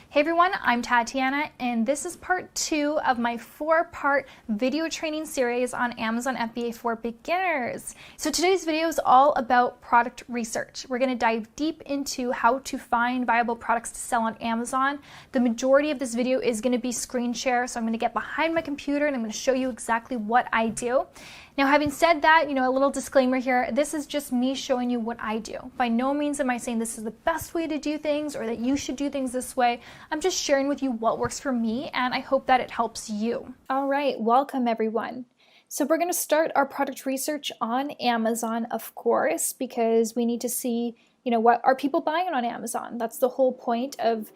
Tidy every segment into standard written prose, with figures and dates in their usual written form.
Hey everyone, I'm Tatiana, and this is part 2 of my 4-part video training series on Amazon FBA for beginners. So today's video is all about product research. We're going to dive deep into how to find viable products to sell on Amazon. The majority of this video is going to be screen share, so I'm going to get behind my computer and I'm going to show you exactly what I do. Now, having said that, a little disclaimer here, this is just me showing you what I do. By no means am I saying this is the best way to do things or that you should do things this way. I'm just sharing with you what works for me, and I hope that it helps you. All right, welcome everyone. So we're going to start our product research on Amazon, of course, because we need to see what are people buying on Amazon? That's the whole point of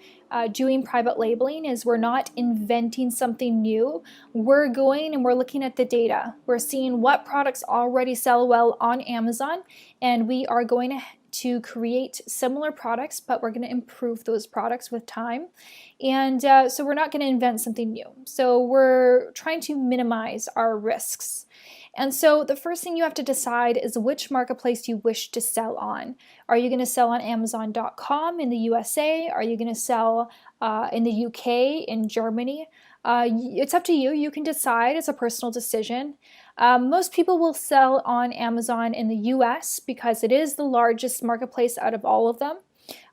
doing private labeling, is we're not inventing something new. We're going and we're looking at the data. We're seeing what products already sell well on Amazon, and we are going to create similar products, but we're going to improve those products with time. And so we're not going to invent something new. So we're trying to minimize our risks. And so the first thing you have to decide is which marketplace you wish to sell on. Are you going to sell on Amazon.com in the USA? Are you going to sell in the UK, in Germany? It's up to you. You can decide. It's a personal decision. Most people will sell on Amazon in the US because it is the largest marketplace out of all of them.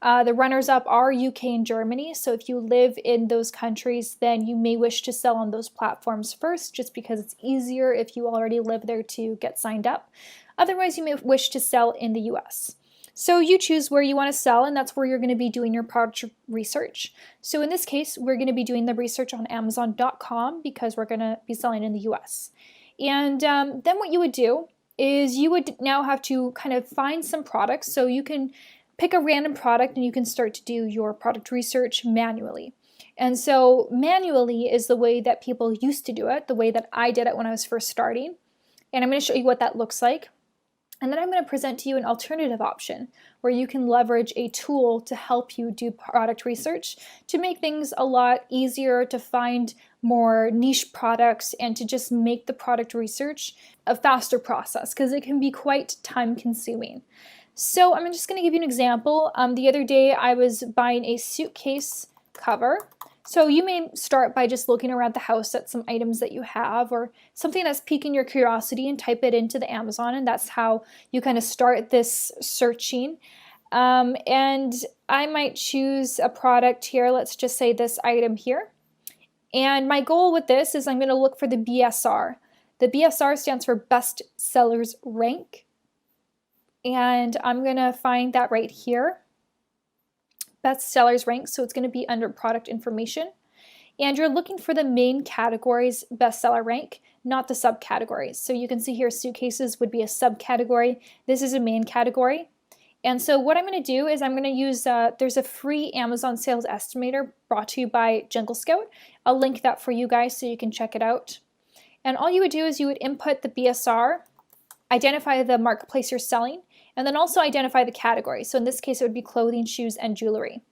The runners-up are UK and Germany, so if you live in those countries, then you may wish to sell on those platforms first, just because it's easier if you already live there to get signed up. Otherwise, you may wish to sell in the US. So you choose where you want to sell, and that's where you're going to be doing your product research. So in this case, we're going to be doing the research on Amazon.com because we're going to be selling in the US. And then what you would do is you would now have to kind of find some products. So you can pick a random product and you can start to do your product research manually. And so manually is the way that people used to do it, the way that I did it when I was first starting. And I'm going to show you what that looks like. And then I'm going to present to you an alternative option where you can leverage a tool to help you do product research to make things a lot easier, to find more niche products, and to just make the product research a faster process, because it can be quite time consuming. So I'm just going to give you an example. The other day I was buying a suitcase cover. So you may start by just looking around the house at some items that you have or something that's piquing your curiosity and type it into the Amazon, and that's how you kind of start this searching. And I might choose a product here. Let's just say this item here. And my goal with this is I'm going to look for the BSR. The BSR stands for Best Sellers Rank. And I'm going to find that right here. Best Sellers Rank, so it's going to be under product information. And you're looking for the main category's bestseller rank, not the subcategories. So you can see here suitcases would be a subcategory. This is a main category. And so what I'm going to do is I'm going to use, there's a free Amazon sales estimator brought to you by Jungle Scout. I'll link that for you guys so you can check it out. And all you would do is you would input the BSR, identify the marketplace you're selling, and then also identify the category. So in this case, it would be clothing, shoes, and jewelry.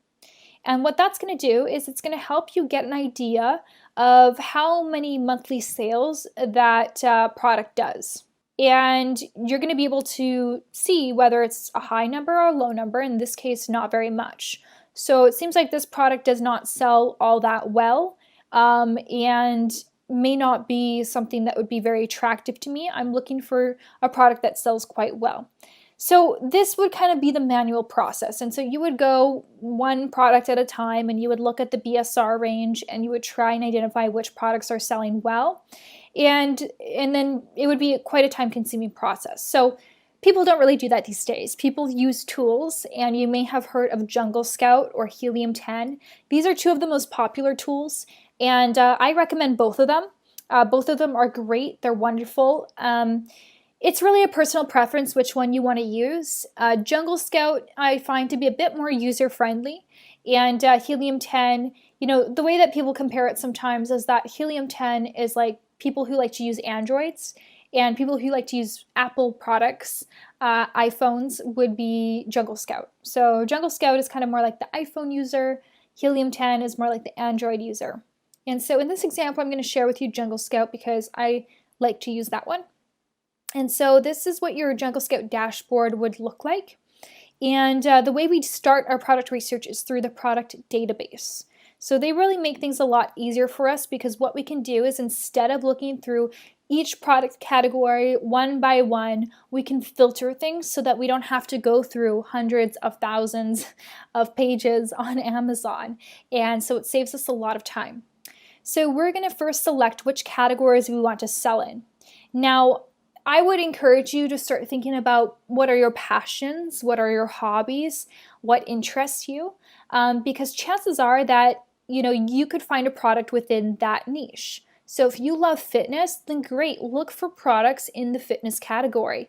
And what that's going to do is it's going to help you get an idea of how many monthly sales that product does. And you're going to be able to see whether it's a high number or a low number. In this case, not very much. So it seems like this product does not sell all that well, and may not be something that would be very attractive to me. I'm looking for a product that sells quite well. So this would kind of be the manual process. And so you would go one product at a time and you would look at the BSR range and you would try and identify which products are selling well. And then it would be quite a time-consuming process. So people don't really do that these days. People use tools, and you may have heard of Jungle Scout or Helium 10. These are two of the most popular tools, and I recommend both of them. Both of them are great. They're wonderful. It's really a personal preference which one you want to use. Jungle Scout I find to be a bit more user-friendly, and Helium 10, the way that people compare it sometimes is that Helium 10 is like people who like to use Androids, and people who like to use Apple products, iPhones, would be Jungle Scout. So Jungle Scout is kind of more like the iPhone user. Helium 10 is more like the Android user. And so in this example, I'm going to share with you Jungle Scout because I like to use that one. And so this is what your Jungle Scout dashboard would look like. And the way we start our product research is through the product database. So they really make things a lot easier for us, because what we can do is, instead of looking through each product category one by one, we can filter things so that we don't have to go through hundreds of thousands of pages on Amazon. And so it saves us a lot of time. So we're going to first select which categories we want to sell in. Now, I would encourage you to start thinking about what are your passions, what are your hobbies, what interests you, because chances are that you could find a product within that niche. So if you love fitness, then great, look for products in the fitness category.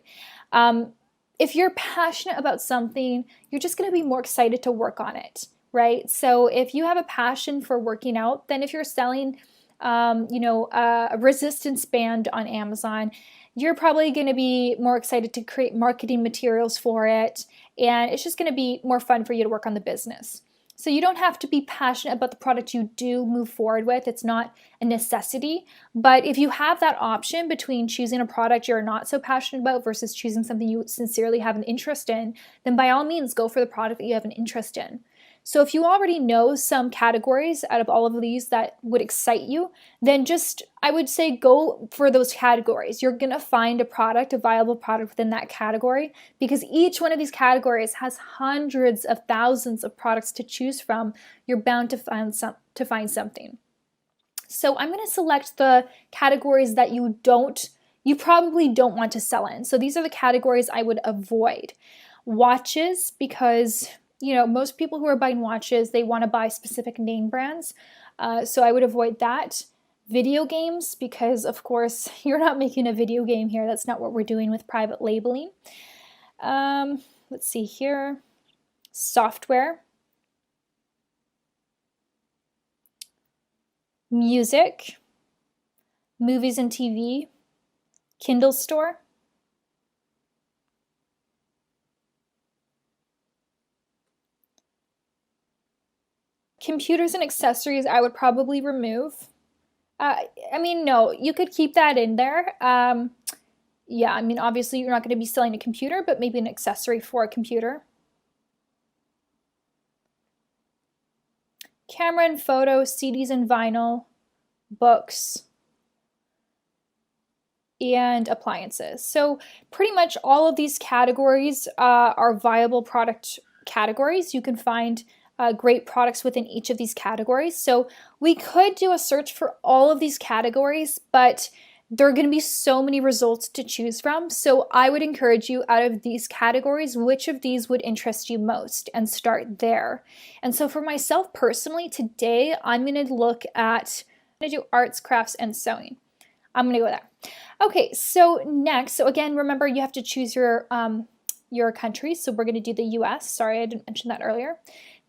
If you're passionate about something, you're just going to be more excited to work on it, right? So if you have a passion for working out, then if you're selling a resistance band on Amazon, you're probably going to be more excited to create marketing materials for it, and it's just going to be more fun for you to work on the business. So you don't have to be passionate about the product you do move forward with. It's not a necessity. But if you have that option between choosing a product you're not so passionate about versus choosing something you sincerely have an interest in, then by all means go for the product that you have an interest in. So if you already know some categories out of all of these that would excite you, then I would say go for those categories. You're going to find a viable product within that category, because each one of these categories has hundreds of thousands of products to choose from. You're bound to find something. So I'm going to select the categories that you probably don't want to sell in. So these are the categories I would avoid. Watches, because most people who are buying watches, they want to buy specific name brands. So I would avoid that. Video games, because of course you're not making a video game here. That's not what we're doing with private labeling. Let's see here. Software. Music. Movies and TV. Kindle store. Computers and accessories I would probably remove. No, you could keep that in there. Obviously you're not going to be selling a computer, but maybe an accessory for a computer. Camera and photo, CDs and vinyl, books, and appliances. So pretty much all of these categories are viable product categories. You can find great products within each of these categories. So we could do a search for all of these categories, but there are going to be so many results to choose from. So I would encourage you, out of these categories, which of these would interest you most, and start there. And so for myself personally, today I'm going to do arts, crafts, and sewing. I'm going to go there. Okay, so next, so again, remember you have to choose your country. So we're going to do the US. Sorry, I didn't mention that earlier.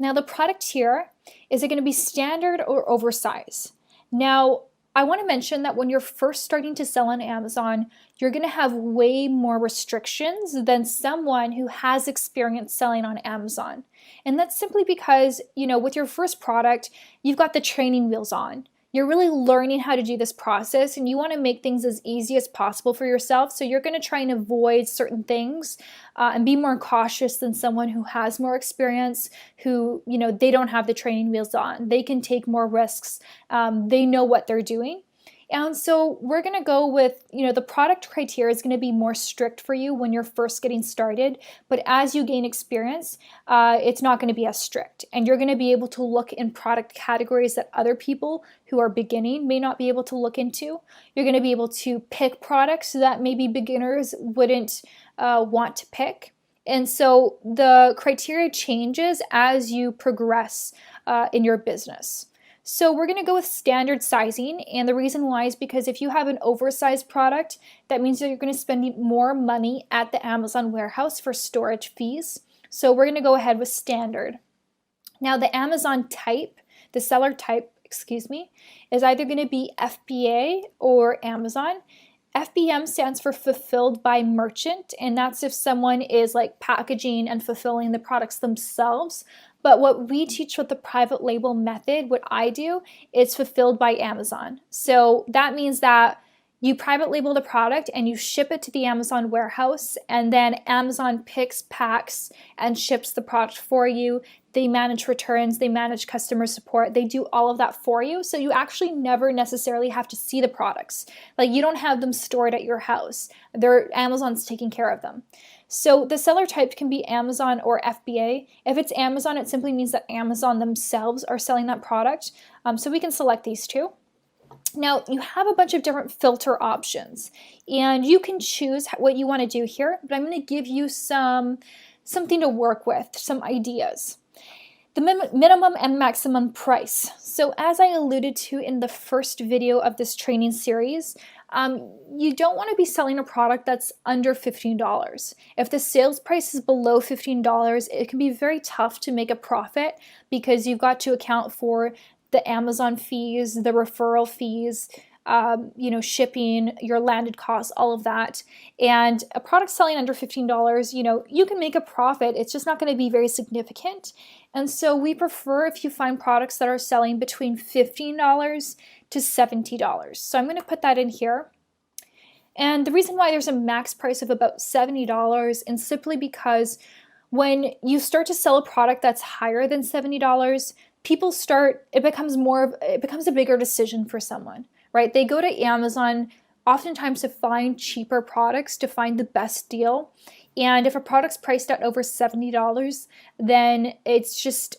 Now the product here, is it going to be standard or oversized? Now, I want to mention that when you're first starting to sell on Amazon, you're going to have way more restrictions than someone who has experience selling on Amazon. And that's simply because, with your first product, you've got the training wheels on. You're really learning how to do this process, and you want to make things as easy as possible for yourself. So you're going to try and avoid certain things and be more cautious than someone who has more experience, who, they don't have the training wheels on. They can take more risks. They know what they're doing. And so we're going to go with, the product criteria is going to be more strict for you when you're first getting started. But as you gain experience, it's not going to be as strict. And you're going to be able to look in product categories that other people who are beginning may not be able to look into. You're going to be able to pick products that maybe beginners wouldn't want to pick. And so the criteria changes as you progress in your business. So we're going to go with standard sizing, and the reason why is because if you have an oversized product, that means that you're going to spend more money at the Amazon warehouse for storage fees. So we're going to go ahead with standard. Now the seller type, is either going to be FBA or Amazon. FBM stands for fulfilled by merchant, and that's if someone is like packaging and fulfilling the products themselves. But what we teach with the private label method, what I do, is fulfilled by Amazon. So that means that You private label the product and you ship it to the Amazon warehouse, and then Amazon picks, packs, and ships the product for you. They manage returns, they manage customer support, they do all of that for you. So you actually never necessarily have to see the products. Like, you don't have them stored at your house. Amazon's taking care of them. So the seller type can be Amazon or FBA. If it's Amazon, it simply means that Amazon themselves are selling that product. So we can select these two. Now, you have a bunch of different filter options, and you can choose what you want to do here, but I'm going to give you something to work with, some ideas. The minimum and maximum price. So as I alluded to in the first video of this training series, you don't want to be selling a product that's under $15. If the sales price is below $15, it can be very tough to make a profit because you've got to account for the Amazon fees, the referral fees, shipping, your landed costs, all of that. And a product selling under $15, you can make a profit. It's just not going to be very significant. And so we prefer if you find products that are selling between $15 to $70. So I'm going to put that in here. And the reason why there's a max price of about $70 is simply because when you start to sell a product that's higher than $70, it becomes a bigger decision for someone, right? They go to Amazon oftentimes to find cheaper products, to find the best deal. And if a product's priced at over $70, then it's just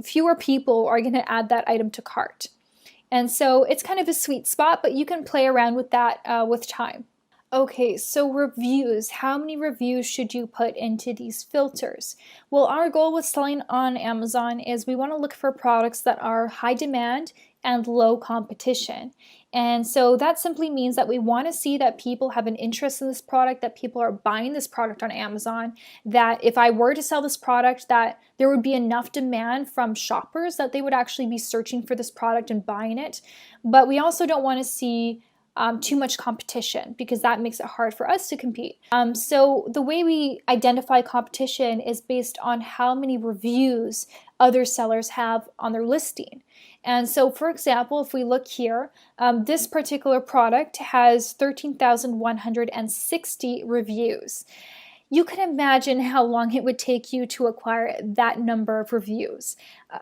fewer people are going to add that item to cart. And so it's kind of a sweet spot, but you can play around with that with time. Okay, so reviews. How many reviews should you put into these filters? Well, our goal with selling on Amazon is we want to look for products that are high demand and low competition. And so that simply means that we want to see that people have an interest in this product, that people are buying this product on Amazon, that if I were to sell this product, that there would be enough demand from shoppers that they would actually be searching for this product and buying it. But we also don't want to see too much competition because that makes it hard for us to compete. So the way we identify competition is based on how many reviews other sellers have on their listing. And so, for example, if we look here, this particular product has 13,160 reviews. You can imagine how long it would take you to acquire that number of reviews,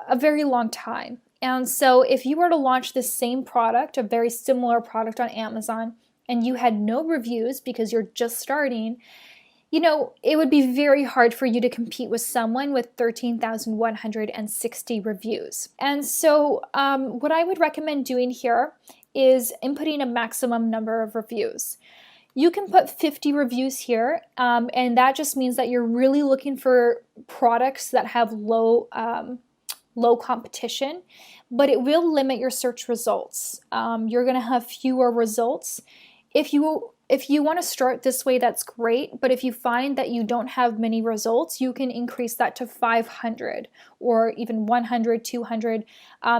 a very long time. And so if you were to launch the same product, a very similar product on Amazon, and you had no reviews because you're just starting, it would be very hard for you to compete with someone with 13,160 reviews. And so what I would recommend doing here is inputting a maximum number of reviews. You can put 50 reviews here, and that just means that you're really looking for products that have low competition, but it will limit your search results. You're going to have fewer results. If you want to start this way, that's great, but if you find that you don't have many results, you can increase that to 500 or even 100, 200,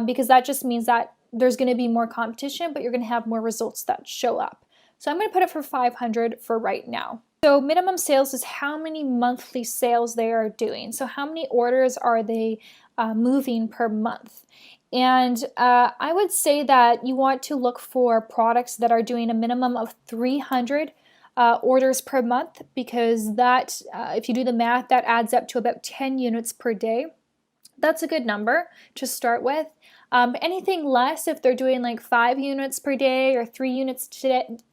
because that just means that there's going to be more competition, but you're going to have more results that show up. So I'm going to put it for 500 for right now. So minimum sales is how many monthly sales they are doing. So how many orders are they moving per month? And I would say that you want to look for products that are doing a minimum of 300 orders per month, because that, if you do the math, that adds up to about 10 units per day. That's a good number to start with. Anything less, if they're doing like 5 units per day or 3 units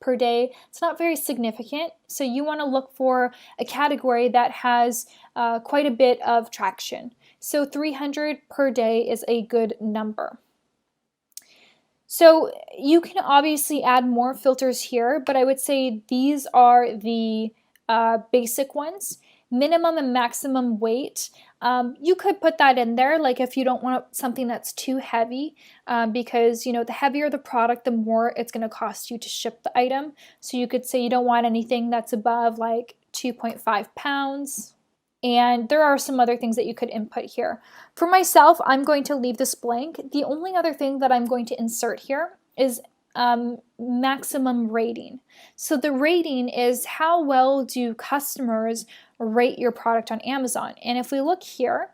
per day, it's not very significant. So you want to look for a category that has quite a bit of traction. So 300 per day is a good number. So you can obviously add more filters here, but I would say these are the basic ones. Minimum and maximum weight. You could put that in there, like if you don't want something that's too heavy, because the heavier the product, the more it's going to cost you to ship the item. So you could say you don't want anything that's above like 2.5 pounds. And there are some other things that you could input here. For myself, I'm going to leave this blank. The only other thing that I'm going to insert here is maximum rating. So the rating is how well do customers rate your product on Amazon. And if we look here,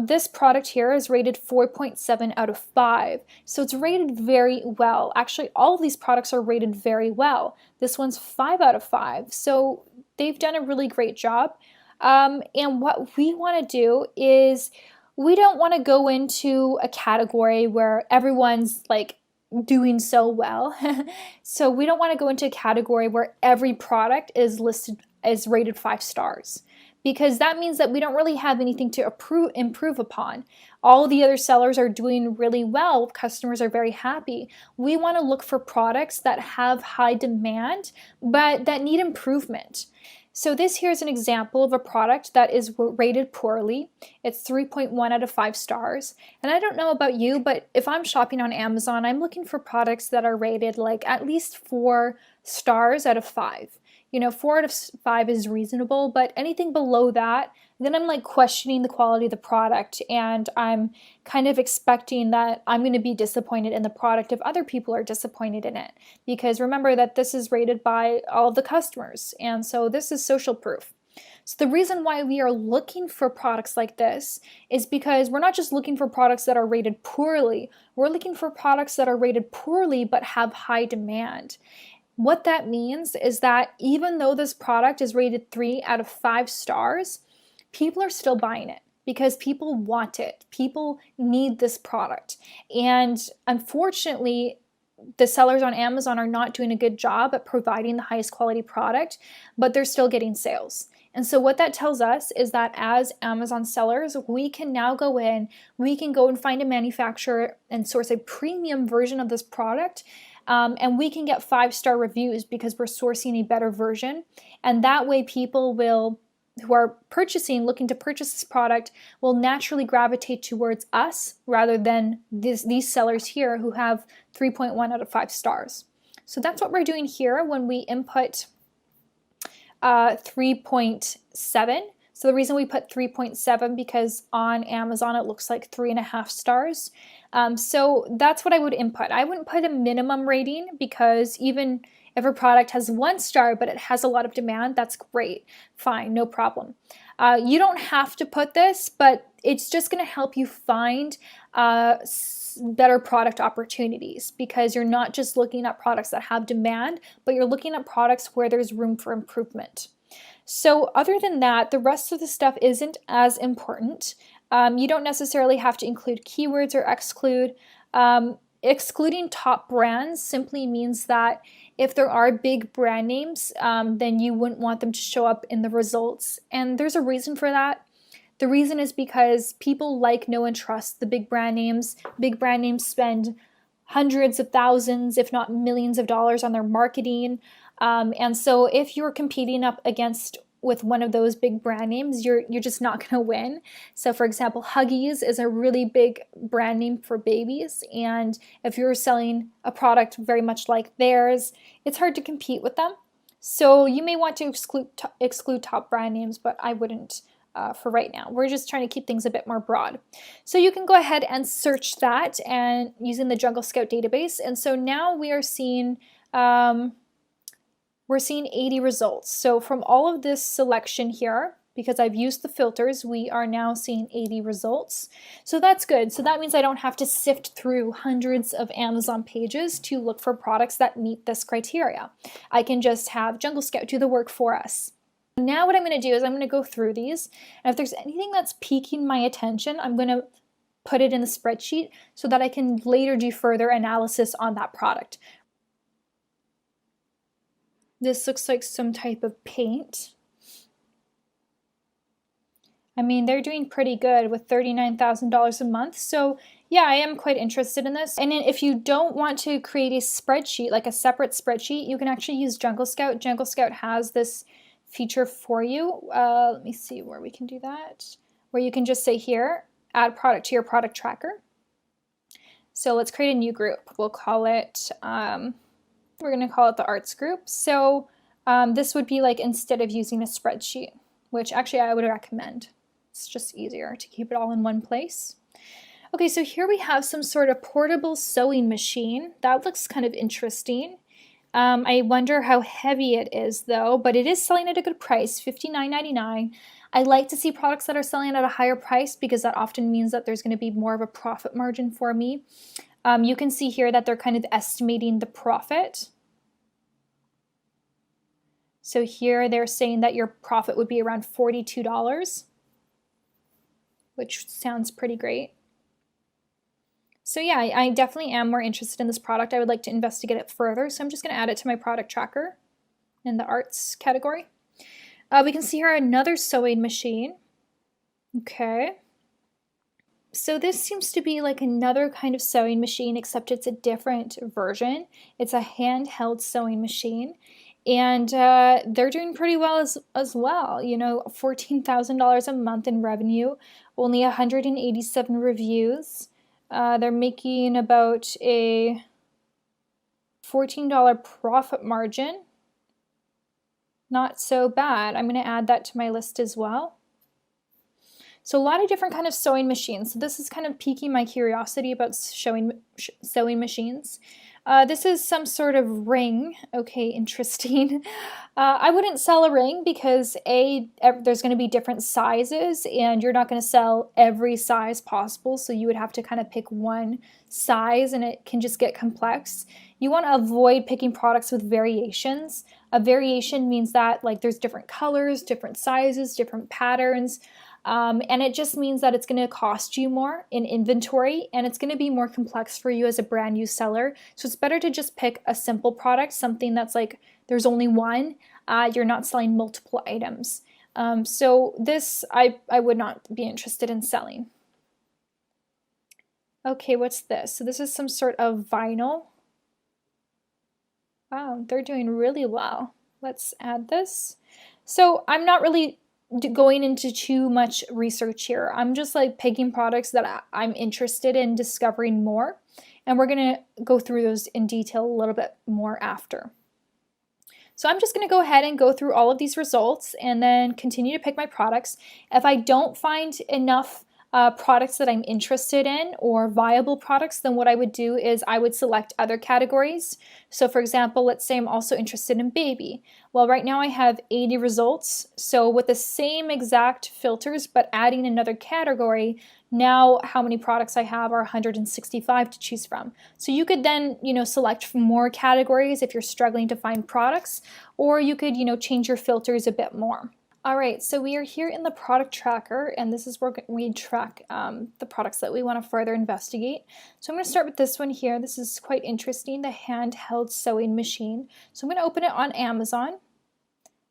This product here is rated 4.7 out of 5. So it's rated very well. Actually, all of these products are rated very well. This one's 5 out of 5. So they've done a really great job. And what we want to do is we don't want to go into a category where everyone's like doing so well. So we don't want to go into a category where every product is listed as rated 5 stars, because that means that we don't really have anything to improve upon. All the other sellers are doing really well. Customers are very happy. We want to look for products that have high demand, but that need improvement. So this here is an example of a product that is rated poorly. It's 3.1 out of 5 stars. And I don't know about you, but if I'm shopping on Amazon, I'm looking for products that are rated like at least 4 stars out of 5. You know, 4 out of 5 is reasonable, but anything below that, then I'm like questioning the quality of the product, and I'm kind of expecting that I'm going to be disappointed in the product if other people are disappointed in it. Because remember that this is rated by all of the customers, and so this is social proof. So the reason why we are looking for products like this is because we're not just looking for products that are rated poorly, we're looking for products that are rated poorly but have high demand. What that means is that even though this product is rated 3 out of 5 stars, people are still buying it because people want it. People need this product. And unfortunately, the sellers on Amazon are not doing a good job at providing the highest quality product, but they're still getting sales. And so what that tells us is that as Amazon sellers, we can now go in, we can go and find a manufacturer and source a premium version of this product. And we can get 5-star reviews because we're sourcing a better version. And that way people who are looking to purchase this product, will naturally gravitate towards us rather than these sellers here who have 3.1 out of 5 stars. So that's what we're doing here when we input 3.7. So the reason we put 3.7 because on Amazon it looks like 3.5 stars. So that's what I would input. I wouldn't put a minimum rating because even if a product has 1 star but it has a lot of demand, that's great. Fine, no problem. You don't have to put this, but it's just going to help you find better product opportunities because you're not just looking at products that have demand, but you're looking at products where there's room for improvement. So other than that, the rest of the stuff isn't as important. You don't necessarily have to include keywords or exclude. Excluding top brands simply means that if there are big brand names, then you wouldn't want them to show up in the results. And there's a reason for that. The reason is because people like, know, and trust the big brand names. Big brand names spend hundreds of thousands, if not millions of dollars on their marketing. And so if you're competing up against with one of those big brand names, you're just not going to win. So for example, Huggies is a really big brand name for babies. And if you're selling a product very much like theirs, it's hard to compete with them. So you may want to exclude top brand names, but I wouldn't for right now. We're just trying to keep things a bit more broad. So you can go ahead and search that and using the Jungle Scout database. And so now we are seeing 80 results. So from all of this selection here, because I've used the filters, we are now seeing 80 results. So that's good. So that means I don't have to sift through hundreds of Amazon pages to look for products that meet this criteria. I can just have Jungle Scout do the work for us. Now what I'm going to do is I'm going to go through these, and if there's anything that's piquing my attention, I'm going to put it in the spreadsheet so that I can later do further analysis on that product. This looks like some type of paint. I mean, they're doing pretty good with $39,000 a month. So yeah, I am quite interested in this. And then if you don't want to create a spreadsheet, like a separate spreadsheet, you can actually use Jungle Scout. Jungle Scout has this feature for you. Let me see where we can do that. Where you can just say here, add product to your product tracker. So let's create a new group. We'll call it, we're going to call it the arts group. So this would be like instead of using a spreadsheet, which actually I would recommend. It's just easier to keep it all in one place. Okay, so here we have some sort of portable sewing machine. That looks kind of interesting. I wonder how heavy it is though, but it is selling at a good price, $59.99. I like to see products that are selling at a higher price because that often means that there's going to be more of a profit margin for me. You can see here that they're kind of estimating the profit. So here they're saying that your profit would be around $42, which sounds pretty great. So yeah, I definitely am more interested in this product. I would like to investigate it further. So I'm just going to add it to my product tracker in the arts category. We can see here another sewing machine. Okay. So this seems to be like another kind of sewing machine, except it's a different version. It's a handheld sewing machine. And they're doing pretty well as well. You know, $14,000 a month in revenue, only 187 reviews. They're making about a $14 profit margin. Not so bad. I'm going to add that to my list as well. So a lot of different kind of sewing machines. So this is kind of piquing my curiosity about sewing machines. This is some sort of ring. Okay, interesting. I wouldn't sell a ring because there's going to be different sizes and you're not going to sell every size possible. So you would have to kind of pick one size and it can just get complex. You want to avoid picking products with variations. A variation means that like there's different colors, different sizes, different patterns. And it just means that it's going to cost you more in inventory and it's going to be more complex for you as a brand new seller. So it's better to just pick a simple product, something that's like there's only one. You're not selling multiple items. So this I would not be interested in selling. Okay, what's this? So this is some sort of vinyl. Wow, they're doing really well. Let's add this. So I'm not really going into too much research here. I'm just like picking products that I'm interested in discovering more, and we're going to go through those in detail a little bit more after. So I'm just going to go ahead and go through all of these results and then continue to pick my products. If I don't find enough products that I'm interested in or viable products, then what I would do is I would select other categories. So for example, let's say I'm also interested in baby. Well, right now I have 80 results. So with the same exact filters, but adding another category, now how many products I have are 165 to choose from. So you could then, select from more categories if you're struggling to find products, or you could, change your filters a bit more. All right, so we are here in the product tracker, and this is where we track the products that we want to further investigate. So I'm going to start with this one here. This is quite interesting, the handheld sewing machine. So I'm going to open it on Amazon.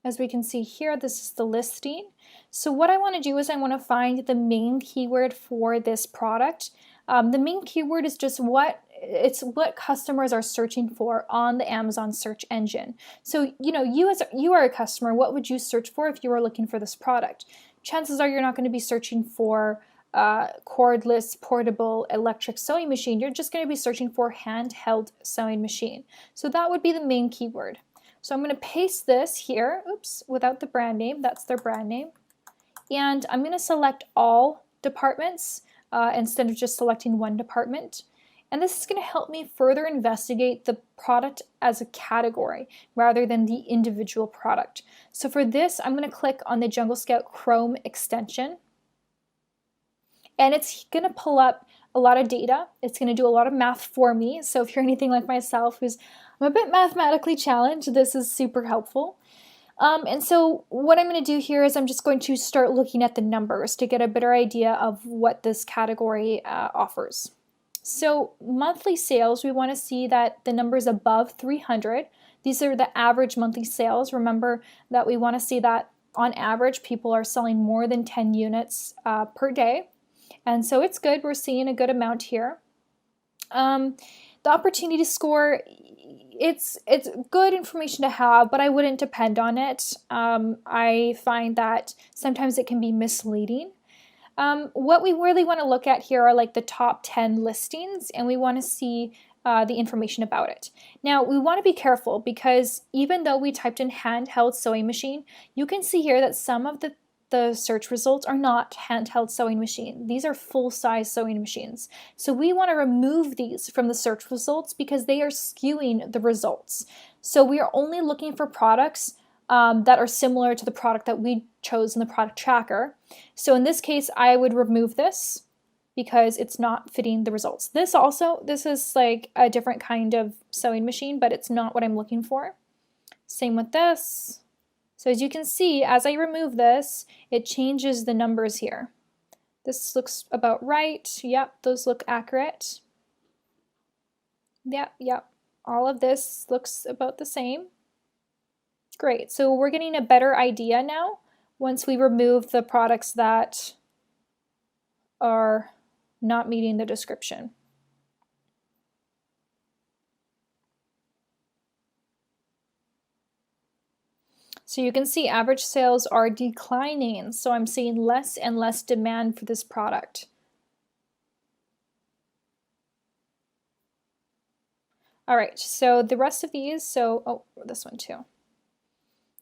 As we can see here, this is the listing. So what I want to do is I want to find the main keyword for this product. The main keyword is just what customers are searching for on the Amazon search engine. So, you are a customer, what would you search for if you were looking for this product? Chances are you're not going to be searching for cordless, portable, electric sewing machine. You're just going to be searching for handheld sewing machine. So that would be the main keyword. So I'm going to paste this here, without the brand name, that's their brand name. And I'm going to select all departments instead of just selecting one department. And this is going to help me further investigate the product as a category rather than the individual product. So for this, I'm going to click on the Jungle Scout Chrome extension. And it's going to pull up a lot of data. It's going to do a lot of math for me. So if you're anything like myself, I'm a bit mathematically challenged, this is super helpful. And so what I'm going to do here is I'm just going to start looking at the numbers to get a better idea of what this category offers. So monthly sales, we want to see that the numbers above 300. These are the average monthly sales. Remember that we want to see that on average people are selling more than 10 units per day. And so it's good. We're seeing a good amount here. The opportunity score, it's good information to have, but I wouldn't depend on it. I find that sometimes it can be misleading. What we really want to look at here are like the top 10 listings, and we want to see the information about it. Now, we want to be careful because even though we typed in handheld sewing machine, you can see here that some of the search results are not handheld sewing machine. These are full-size sewing machines. So we want to remove these from the search results because they are skewing the results. So we are only looking for products that are similar to the product that we chose in the product tracker. So in this case, I would remove this because it's not fitting the results. This is like a different kind of sewing machine, but it's not what I'm looking for. Same with this. So as you can see, as I remove this, it changes the numbers here. This looks about right. Yep, those look accurate. Yep. All of this looks about the same. Great, so we're getting a better idea now once we remove the products that are not meeting the description. So you can see average sales are declining, so I'm seeing less and less demand for this product. All right, so the rest of these, this one too.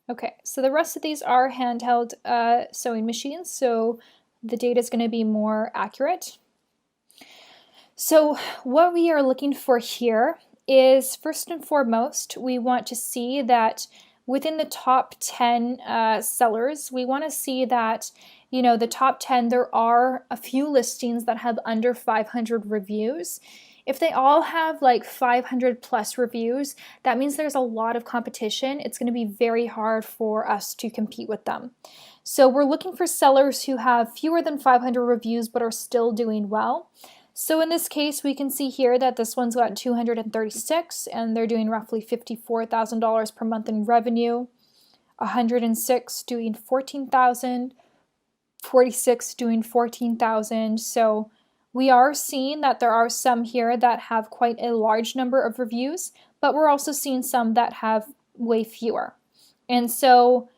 Okay, so the rest of these are handheld sewing machines, so the data is going to be more accurate. So what we are looking for here is, first and foremost, we want to see that within the top 10 sellers, we want to see that, the top 10, there are a few listings that have under 500 reviews. If they all have like 500 plus reviews, that means there's a lot of competition. It's going to be very hard for us to compete with them. So we're looking for sellers who have fewer than 500 reviews but are still doing well. So in this case, we can see here that this one's got 236 and they're doing roughly $54,000 per month in revenue. 106 doing 14,000, 46 doing 14,000. So we are seeing that there are some here that have quite a large number of reviews, but we're also seeing some that have way fewer. And so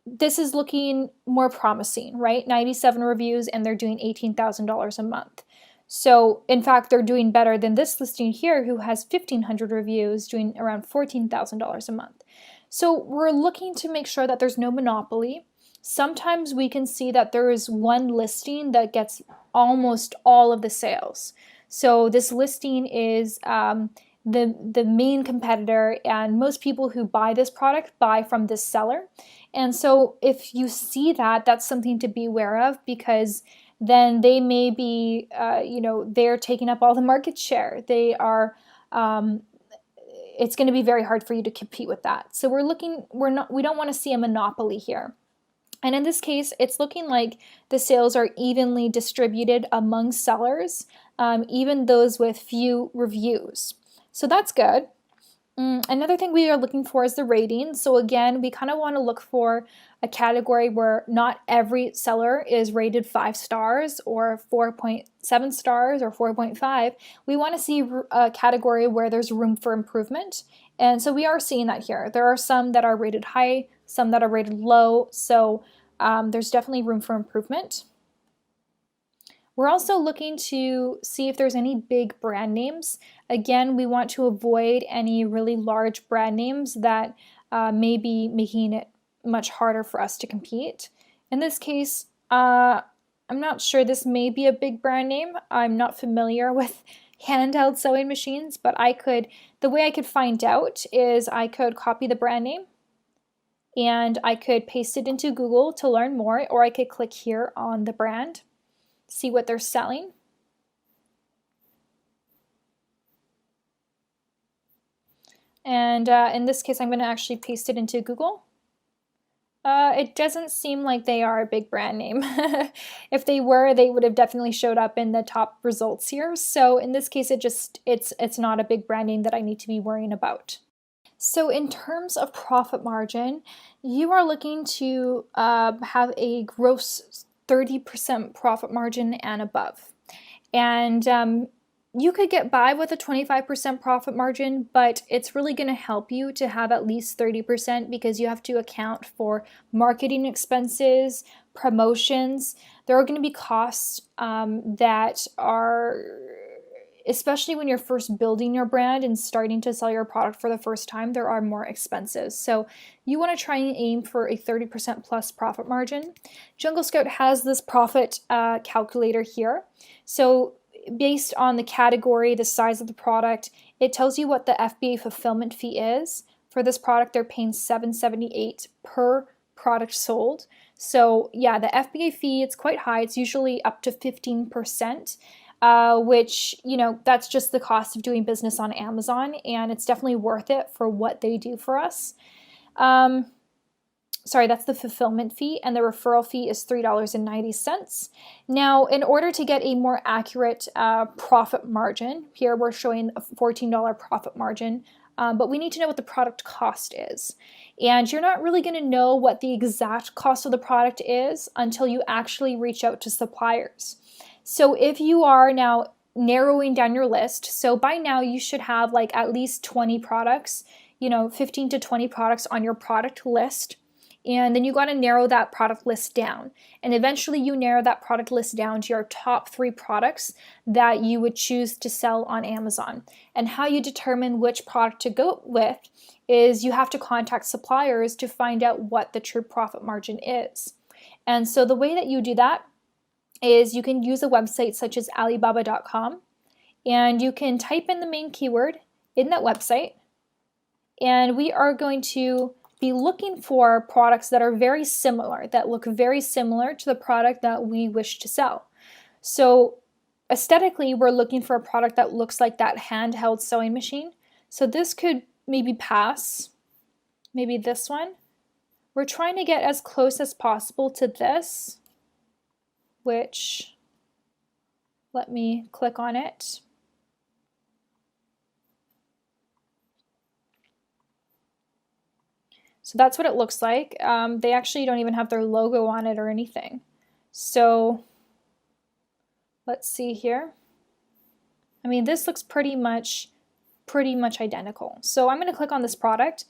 this is looking more promising, right? 97 reviews and they're doing $18,000 a month. So in fact, they're doing better than this listing here who has 1,500 reviews doing around $14,000 a month. So we're looking to make sure that there's no monopoly. Sometimes we can see that there is one listing that gets almost all of the sales. So this listing is the main competitor, and most people who buy this product buy from this seller. And so if you see that, that's something to be aware of, because then they may be, they're taking up all the market share. They are, it's going to be very hard for you to compete with that. So we don't want to see a monopoly here. And in this case, it's looking like the sales are evenly distributed among sellers, even those with few reviews. So that's good. Another thing we are looking for is the rating. So again, we kind of want to look for a category where not every seller is rated 5 stars or 4.7 stars or 4.5. We want to see a category where there's room for improvement. And so we are seeing that here. There are some that are rated high, some that are rated low. So there's definitely room for improvement. We're also looking to see if there's any big brand names. Again, we want to avoid any really large brand names that may be making it much harder for us to compete. In this case, I'm not sure, this may be a big brand name. I'm not familiar with handheld sewing machines, but the way I could find out is I could copy the brand name and I could paste it into Google to learn more, or I could click here on the brand, see what they're selling. And in this case, I'm going to actually paste it into Google. It doesn't seem like they are a big brand name. If they were, they would have definitely showed up in the top results here. So in this case, it's not a big brand name that I need to be worrying about. So in terms of profit margin, you are looking to have a gross 30% profit margin and above. And you could get by with a 25% profit margin, but it's really going to help you to have at least 30% because you have to account for marketing expenses, promotions. There are going to be costs that are, especially when you're first building your brand and starting to sell your product for the first time, there are more expenses. So you want to try and aim for a 30% plus profit margin. Jungle Scout has this profit calculator here. So based on the category, the size of the product, it tells you what the FBA fulfillment fee is. For this product, they're paying $7.78 per product sold. So yeah, the FBA fee, it's quite high. It's usually up to 15%, which, that's just the cost of doing business on Amazon, and it's definitely worth it for what they do for us. Sorry, that's the fulfillment fee, and the referral fee is $3.90. Now, in order to get a more accurate profit margin, here we're showing a $14 profit margin, but we need to know what the product cost is. And you're not really going to know what the exact cost of the product is until you actually reach out to suppliers. So if you are now narrowing down your list, so by now you should have like at least 20 products, 15 to 20 products on your product list. And then you got to narrow that product list down. And eventually you narrow that product list down to your top 3 products that you would choose to sell on Amazon. And how you determine which product to go with is you have to contact suppliers to find out what the true profit margin is. And so the way that you do that is you can use a website such as Alibaba.com, and you can type in the main keyword in that website. And we are going to be looking for products that are very similar, that look very similar to the product that we wish to sell. So aesthetically, we're looking for a product that looks like that handheld sewing machine. So this could maybe pass, maybe this one. We're trying to get as close as possible to this, which, let me click on it. So that's what it looks like. They actually don't even have their logo on it or anything. So let's see here. I mean, this looks pretty much identical. So I'm going to click on this product.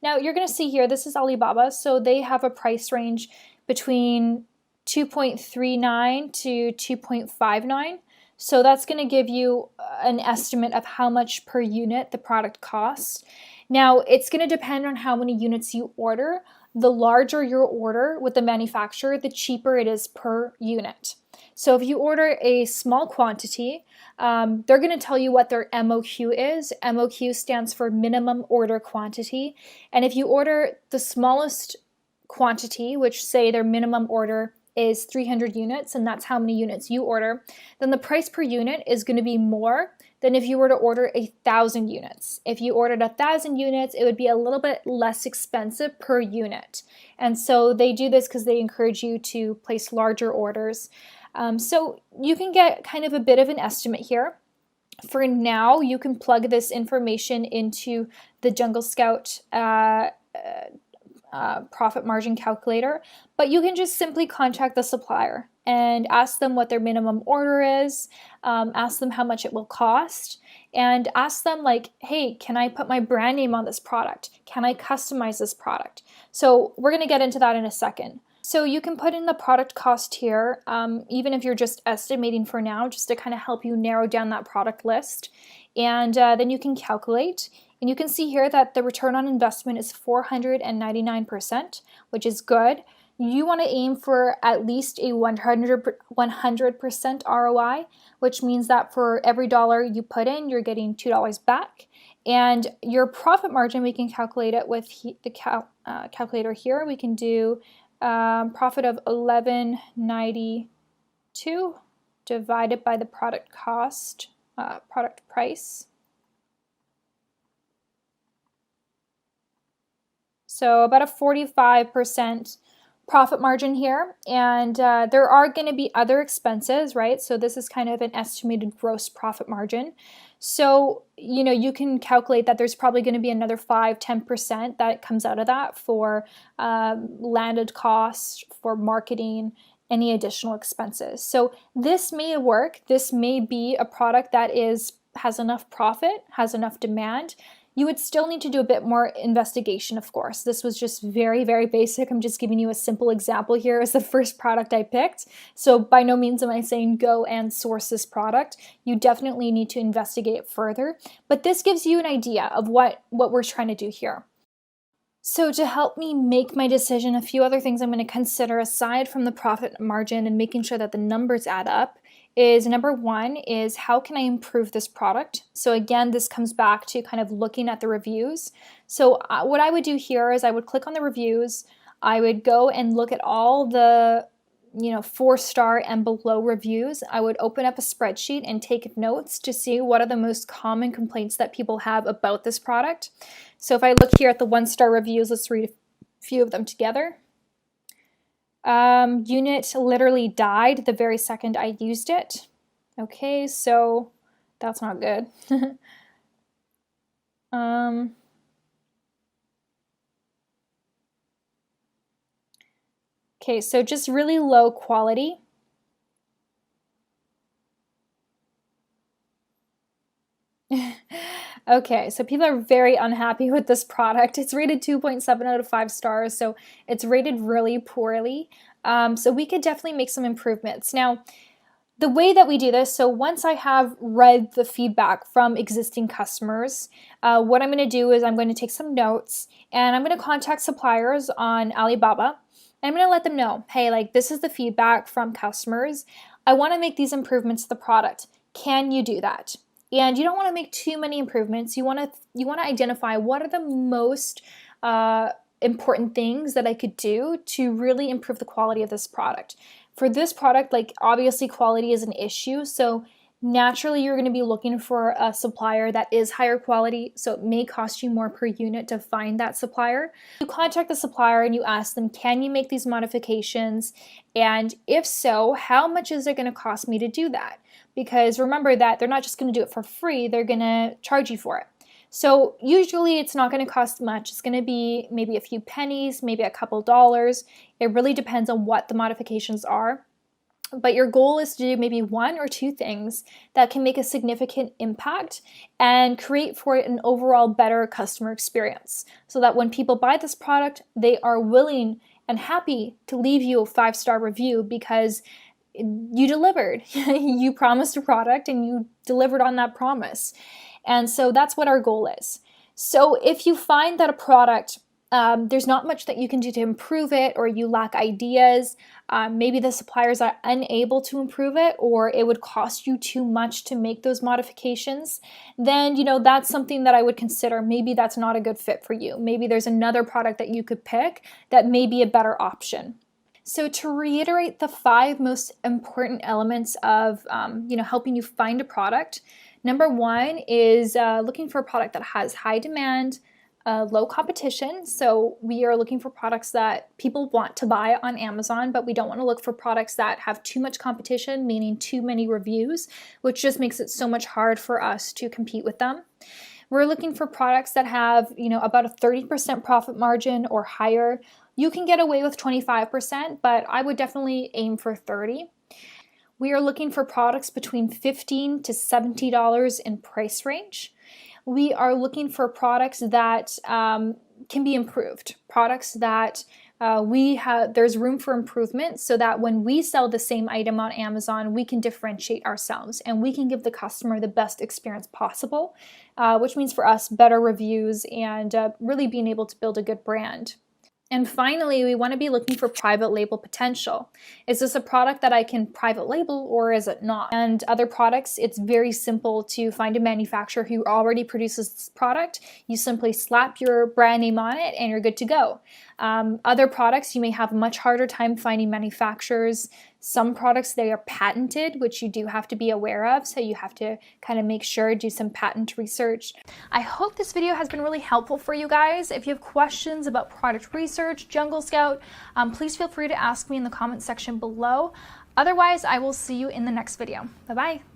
Now you're going to see here, this is Alibaba. So they have a price range between 2.39 to 2.59. So that's going to give you an estimate of how much per unit the product costs. Now, it's going to depend on how many units you order. The larger your order with the manufacturer, the cheaper it is per unit. So if you order a small quantity, they're going to tell you what their MOQ is. MOQ stands for minimum order quantity. And if you order the smallest quantity, which say their minimum order is 300 units, and that's how many units you order, then the price per unit is going to be more than if you were to order 1,000 units. If you ordered 1,000 units, it would be a little bit less expensive per unit. And so they do this because they encourage you to place larger orders. So you can get kind of a bit of an estimate here. For now, you can plug this information into the Jungle Scout profit margin calculator, but you can just simply contact the supplier and ask them what their minimum order is, ask them how much it will cost, and ask them like, hey, can I put my brand name on this product? Can I customize this product? So we're going to get into that in a second. So you can put in the product cost here, even if you're just estimating for now, just to kind of help you narrow down that product list. And then you can calculate. And you can see here that the return on investment is 499%, which is good. You want to aim for at least a 100% ROI, which means that for every dollar you put in, you're getting $2 back. And your profit margin, we can calculate it with the calculator here. We can do profit of $11.92 divided by the product cost, product price. So about a 45% profit margin here, and there are going to be other expenses, right? So this is kind of an estimated gross profit margin. So, you can calculate that there's probably going to be another 5-10% that comes out of that for landed costs, for marketing, any additional expenses. So this may work. This may be a product that has enough profit, has enough demand. You would still need to do a bit more investigation, of course. This was just very, very basic. I'm just giving you a simple example here as the first product I picked. So by no means am I saying go and source this product. You definitely need to investigate further. But this gives you an idea of what we're trying to do here. So to help me make my decision, a few other things I'm going to consider aside from the profit margin and making sure that the numbers add up is number one is how can I improve this product? So again, this comes back to kind of looking at the reviews. So what I would do here is I would click on the reviews. I would go and look at all the 4-star and below reviews. I would open up a spreadsheet and take notes to see what are the most common complaints that people have about this product. So if I look here at the 1-star reviews, let's read a few of them together. Unit literally died the very second I used it. Okay, so that's not good. Okay, so just really low quality. Okay, so people are very unhappy with this product. It's rated 2.7 out of 5 stars, so it's rated really poorly. So we could definitely make some improvements. Now, the way that we do this, so once I have read the feedback from existing customers, what I'm going to do is I'm going to take some notes and I'm going to contact suppliers on Alibaba. And I'm going to let them know, hey, like this is the feedback from customers. I want to make these improvements to the product. Can you do that? And you don't want to make too many improvements. You want to identify what are the most important things that I could do to really improve the quality of this product. For this product, like obviously quality is an issue, so naturally you're going to be looking for a supplier that is higher quality, so it may cost you more per unit to find that supplier. You contact the supplier and you ask them, can you make these modifications? And if so, how much is it going to cost me to do that? Because remember that they're not just going to do it for free, they're going to charge you for it. So usually it's not going to cost much. It's going to be maybe a few pennies, maybe a couple dollars. It really depends on what the modifications are. But your goal is to do maybe 1 or 2 things that can make a significant impact and create for it an overall better customer experience. So that when people buy this product, they are willing and happy to leave you a 5-star review because you delivered. You promised a product and you delivered on that promise. And so that's what our goal is. So if you find that a product, there's not much that you can do to improve it, or you lack ideas, maybe the suppliers are unable to improve it, or it would cost you too much to make those modifications, then that's something that I would consider. Maybe that's not a good fit for you. Maybe there's another product that you could pick that may be a better option. So to reiterate the 5 most important elements of helping you find a product, number 1 is looking for a product that has high demand, low competition. So we are looking for products that people want to buy on Amazon, but we don't want to look for products that have too much competition, meaning too many reviews, which just makes it so much hard for us to compete with them. We're looking for products that have, about a 30% profit margin or higher. You can get away with 25%, but I would definitely aim for 30%. We are looking for products between $15 to $70 in price range. We are looking for products that can be improved, products that there's room for improvement so that when we sell the same item on Amazon, we can differentiate ourselves and we can give the customer the best experience possible, which means for us better reviews and really being able to build a good brand. And finally, we want to be looking for private label potential. Is this a product that I can private label or is it not? And other products, it's very simple to find a manufacturer who already produces this product. You simply slap your brand name on it and you're good to go. Other products, you may have a much harder time finding manufacturers. Some products, they are patented, which you do have to be aware of. So you have to kind of make sure, do some patent research. I hope this video has been really helpful for you guys. If you have questions about product research, Jungle Scout, please feel free to ask me in the comment section below. Otherwise, I will see you in the next video. Bye-bye.